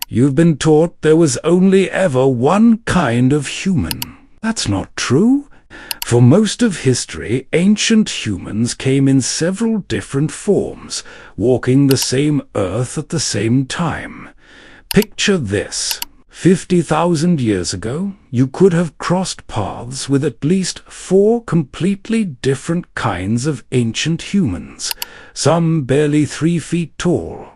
You've been taught there was only ever one kind of human. That's not true. For most of history, ancient humans came in several different forms, walking the same earth at the same time. Picture this. 50,000 years ago, you could have crossed paths with at least 4 completely different kinds of ancient humans, some barely 3 feet tall.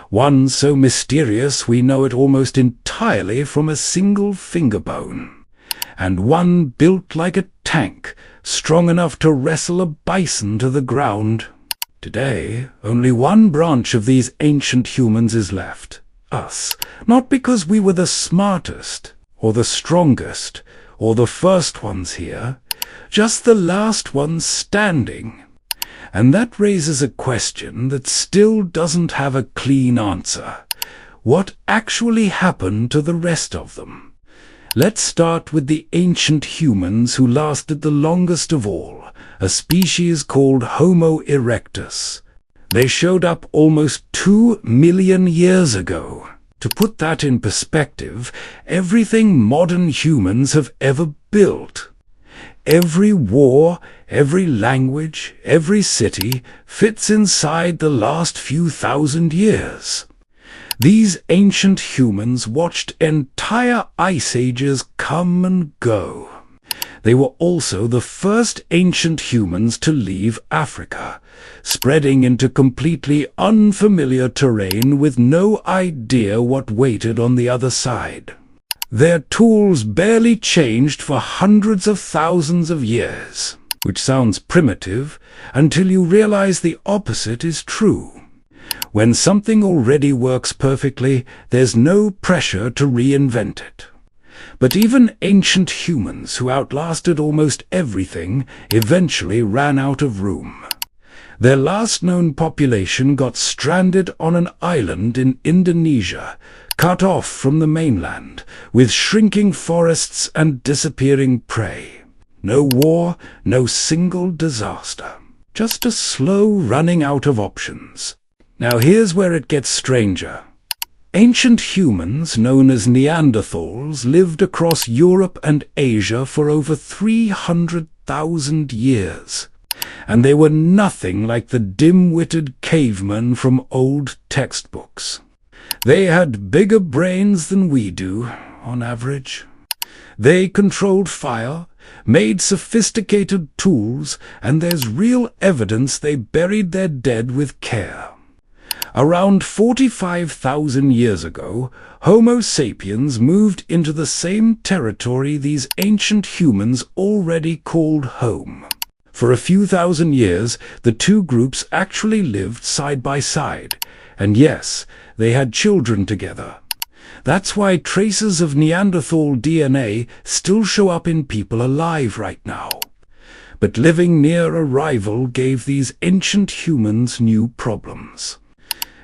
One so mysterious we know it almost entirely from a single finger bone, and one built like a tank, strong enough to wrestle a bison to the ground. Today, only one branch of these ancient humans is left. Us. Not because we were the smartest, or the strongest, or the first ones here, just the last ones standing. And that raises a question that still doesn't have a clean answer. What actually happened to the rest of them? Let's start with the ancient humans who lasted the longest of all, a species called Homo erectus. They showed up almost 2 million years ago. To put that in perspective, everything modern humans have ever built, every war, every language, every city, fits inside the last few thousand years. These ancient humans watched entire ice ages come and go. They were also the first ancient humans to leave Africa, spreading into completely unfamiliar terrain with no idea what waited on the other side. Their tools barely changed for hundreds of thousands of years, which sounds primitive until you realize the opposite is true. When something already works perfectly, there's no pressure to reinvent it. But even ancient humans who outlasted almost everything eventually ran out of room. Their last known population got stranded on an island in Indonesia, cut off from the mainland, with shrinking forests and disappearing prey. No war, no single disaster. Just a slow running out of options. Now here's where it gets stranger. Ancient humans, known as Neanderthals, lived across Europe and Asia for over 300,000 years. And they were nothing like the dim-witted cavemen from old textbooks. They had bigger brains than we do, on average. They controlled fire, made sophisticated tools, and there's real evidence they buried their dead with care. Around 45,000 years ago, Homo sapiens moved into the same territory these ancient humans already called home. For a few thousand years, the two groups actually lived side by side, and yes, they had children together. That's why traces of Neanderthal DNA still show up in people alive right now. But living near a rival gave these ancient humans new problems.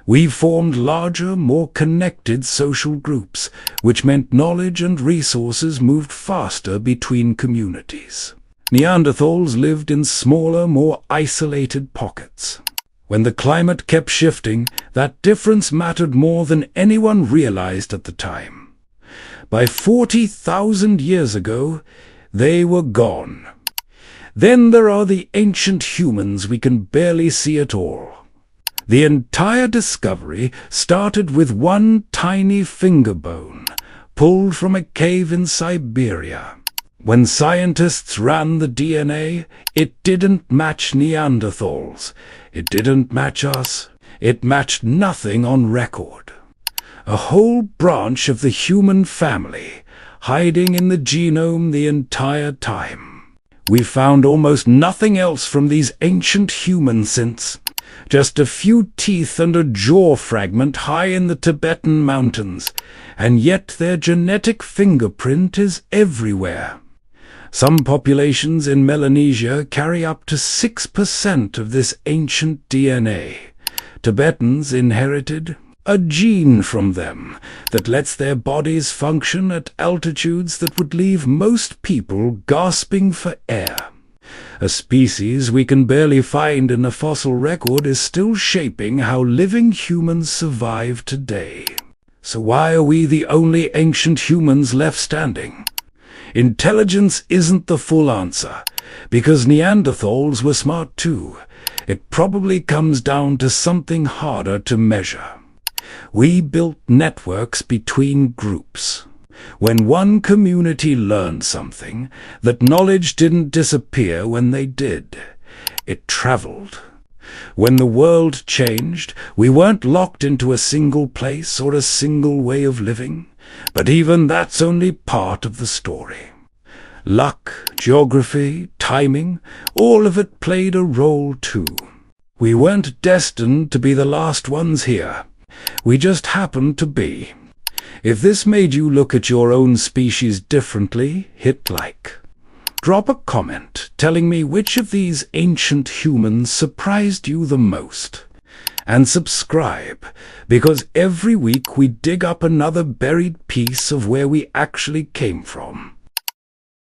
We formed larger, more connected social groups, which meant knowledge and resources moved faster between communities. Neanderthals lived in smaller, more isolated pockets. When the climate kept shifting, that difference mattered more than anyone realized at the time. By 40,000 years ago, they were gone. Then there are the ancient humans we can barely see at all. The entire discovery started with one tiny finger bone, pulled from a cave in Siberia. When scientists ran the DNA, it didn't match Neanderthals. It didn't match us. It matched nothing on record. A whole branch of the human family, hiding in the genome the entire time. We found almost nothing else from these ancient humans since. Just a few teeth and a jaw fragment high in the Tibetan mountains, and yet their genetic fingerprint is everywhere. Some populations in Melanesia carry up to 6% of this ancient DNA. Tibetans inherited a gene from them that lets their bodies function at altitudes that would leave most people gasping for air. A species we can barely find in a fossil record is still shaping how living humans survive today. So why are we the only ancient humans left standing? Intelligence isn't the full answer, because Neanderthals were smart too. It probably comes down to something harder to measure. We built networks between groups. When one community learned something, that knowledge didn't disappear when they did. It traveled. When the world changed, we weren't locked into a single place or a single way of living. But even that's only part of the story. Luck, geography, timing, all of it played a role too. We weren't destined to be the last ones here. We just happened to be. If this made you look at your own species differently, hit like. Drop a comment telling me which of these ancient humans surprised you the most. And subscribe, because every week we dig up another buried piece of where we actually came from.